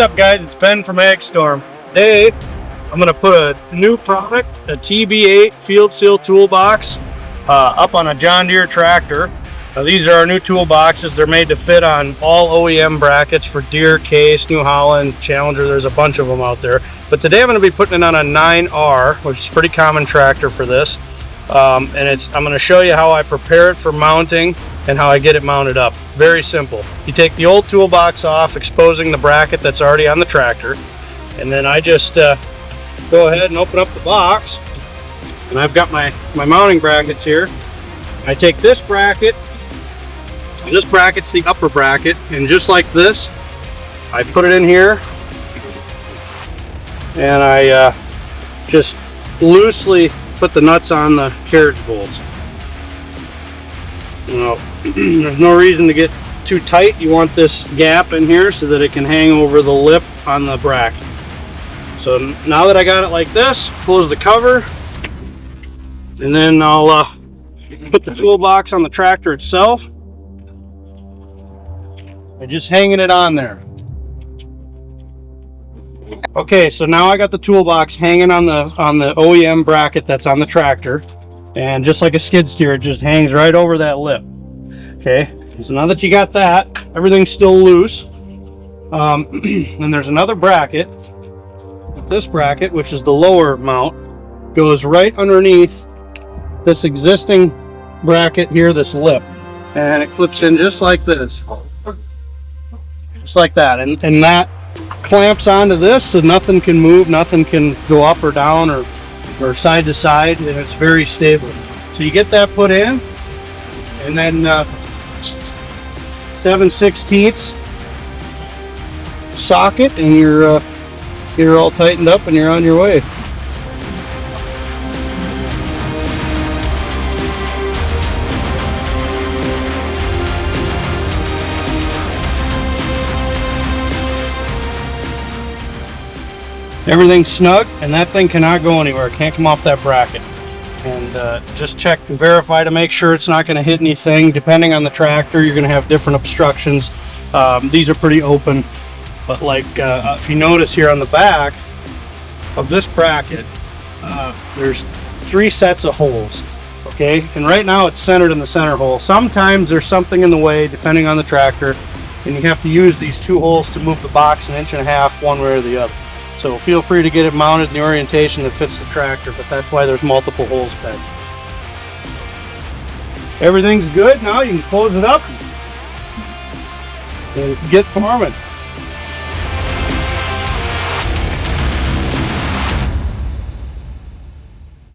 What's up, guys? It's Ben from Ag Storm. Today I'm going to put a new product, a TB8 Field Seal Toolbox, up on a John Deere tractor. Now, these are our new toolboxes. They're made to fit on all OEM brackets for Deere, Case, New Holland, Challenger. There's a bunch of them out there. But today I'm going to be putting it on a 9R, which is a pretty common tractor for this. I'm going to show you how I prepare it for mounting and how I get it mounted up. Very simple. You take the old toolbox off, exposing the bracket that's already on the tractor, and then I just go ahead and open up the box, and I've got my mounting brackets here. I take this bracket, and this bracket's the upper bracket, and just like this, I put it in here, and I just loosely put the nuts on the carriage bolts. There's no reason to get too tight. You want this gap in here so that it can hang over the lip on the bracket. So now that I got it like this, close the cover, and then I'll put the toolbox on the tractor itself by just hanging it on there. Okay, so now I got the toolbox hanging on the OEM bracket that's on the tractor, and just like a skid steer, it just hangs right over that lip. Okay, so now that you got that, everything's still loose. And there's another bracket. This bracket, which is the lower mount, goes right underneath this existing bracket here, this lip, and it clips in just like this, just like that, and that clamps onto this so nothing can move, nothing can go up or down or side to side, and it's very stable. So you get that put in, and then 7/16 socket, and you're all tightened up and you're on your way. Everything's snug, and that thing cannot go anywhere. It can't come off that bracket. And just check and verify to make sure it's not going to hit anything. Depending on the tractor, you're going to have different obstructions. These are pretty open, but like if you notice here on the back of this bracket, there's 3 sets of holes. Okay, and right now it's centered in the center hole. Sometimes there's something in the way, depending on the tractor, and you have to use these 2 holes to move the box 1.5 inches one way or the other. So feel free to get it mounted in the orientation that fits the tractor, but that's why there's multiple holes fed. Everything's good. Now you can close it up and get farming.